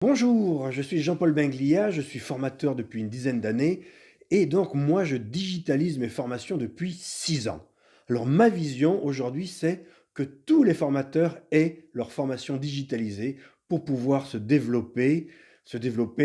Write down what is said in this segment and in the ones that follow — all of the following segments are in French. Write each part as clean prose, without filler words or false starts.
Bonjour, je suis Jean-Paul Benglia, je suis formateur depuis une dizaine d'années et donc moi je digitalise mes formations depuis 6 ans. Alors ma vision aujourd'hui c'est que tous les formateurs aient leur formation digitalisée pour pouvoir se développer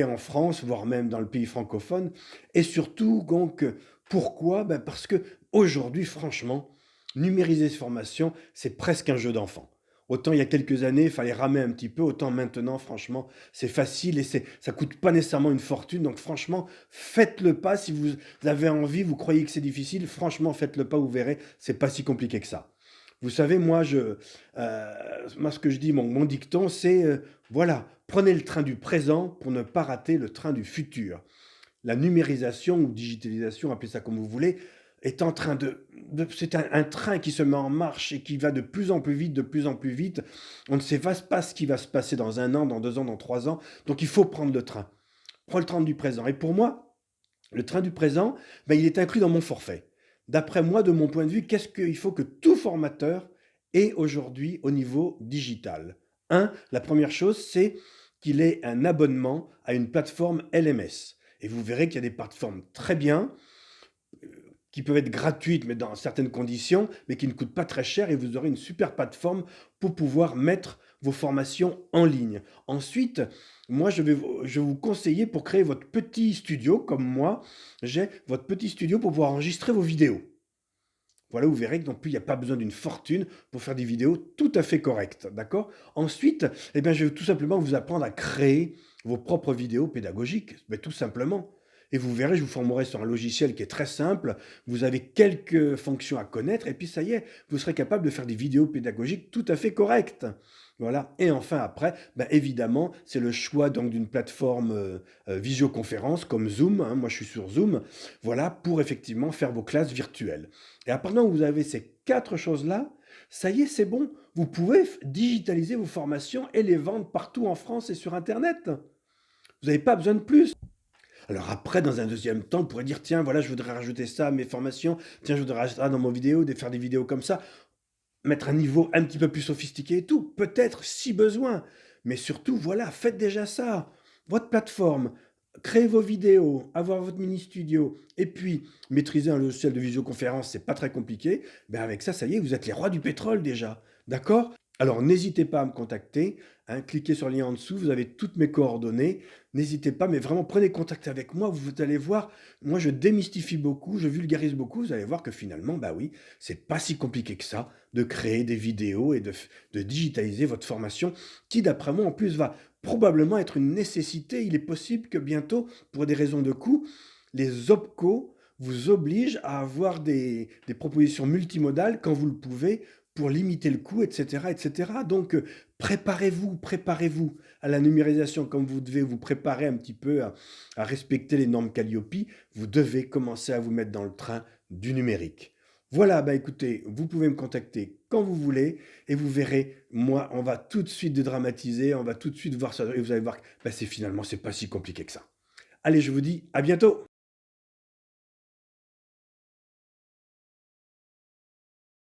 en France, voire même dans le pays francophone. Et surtout donc pourquoi? Parce que aujourd'hui franchement, numériser ces formations c'est presque un jeu d'enfant. Autant il y a quelques années, il fallait ramer un petit peu, autant maintenant, franchement, c'est facile et ça coûte pas nécessairement une fortune. Donc franchement, faites-le pas si vous avez envie, vous croyez que c'est difficile, franchement, faites-le pas, vous verrez, c'est pas si compliqué que ça. Vous savez, moi ce que je dis, mon dicton, c'est voilà, prenez le train du présent pour ne pas rater le train du futur. La numérisation ou digitalisation, appelez ça comme vous voulez, est en train c'est un train qui se met en marche et qui va de plus en plus vite, de plus en plus vite. On ne sait pas ce qui va se passer dans 1 an, dans 2 ans, dans 3 ans. Donc il faut prendre le train. Prends le train du présent. Et pour moi, le train du présent, il est inclus dans mon forfait. D'après moi, de mon point de vue, qu'est-ce qu'il faut que tout formateur ait aujourd'hui au niveau digital? La première chose, c'est qu'il ait un abonnement à une plateforme LMS. Et vous verrez qu'il y a des plateformes très bien, qui peuvent être gratuites, mais dans certaines conditions, mais qui ne coûtent pas très cher et vous aurez une super plateforme pour pouvoir mettre vos formations en ligne. Ensuite, moi, je vais vous conseiller pour créer votre petit studio, comme moi, j'ai votre petit studio pour pouvoir enregistrer vos vidéos. Voilà, vous verrez que non plus, il n'y a pas besoin d'une fortune pour faire des vidéos tout à fait correctes, d'accord? Ensuite, je vais tout simplement vous apprendre à créer vos propres vidéos pédagogiques, mais tout simplement. Et vous verrez, je vous formerai sur un logiciel qui est très simple. Vous avez quelques fonctions à connaître et puis ça y est, vous serez capable de faire des vidéos pédagogiques tout à fait correctes. Voilà. Et enfin après, évidemment, c'est le choix donc d'une plateforme visioconférence comme Zoom, hein. Moi, je suis sur Zoom. Voilà, pour effectivement faire vos classes virtuelles. Et à partir du moment où vous avez ces 4 choses-là, ça y est, c'est bon. Vous pouvez digitaliser vos formations et les vendre partout en France et sur internet. Vous n'avez pas besoin de plus. Alors après, dans un deuxième temps, on pourrait dire, tiens, voilà, je voudrais rajouter ça à mes formations, tiens, je voudrais rajouter ça dans mon vidéo, de faire des vidéos comme ça, mettre un niveau un petit peu plus sophistiqué et tout, peut-être si besoin. Mais surtout, voilà, faites déjà ça. Votre plateforme, créez vos vidéos, avoir votre mini studio, et puis maîtriser un logiciel de visioconférence, c'est pas très compliqué. Avec ça, ça y est, vous êtes les rois du pétrole déjà. D'accord? Alors n'hésitez pas à me contacter, hein, cliquez sur le lien en dessous, vous avez toutes mes coordonnées. N'hésitez pas, mais vraiment prenez contact avec moi, vous allez voir, moi je démystifie beaucoup, je vulgarise beaucoup, vous allez voir que finalement, bah oui, c'est pas si compliqué que ça de créer des vidéos et de digitaliser votre formation, qui d'après moi en plus va probablement être une nécessité. Il est possible que bientôt, pour des raisons de coût, les OPCO vous obligent à avoir des propositions multimodales quand vous le pouvez pour limiter le coût, etc., etc. Donc, préparez-vous à la numérisation comme vous devez vous préparer un petit peu à respecter les normes Calliope. Vous devez commencer à vous mettre dans le train du numérique. Voilà, écoutez, vous pouvez me contacter quand vous voulez et vous verrez, moi, on va tout de suite dédramatiser, on va tout de suite voir ça et vous allez voir que c'est finalement, c'est pas si compliqué que ça. Allez, je vous dis à bientôt!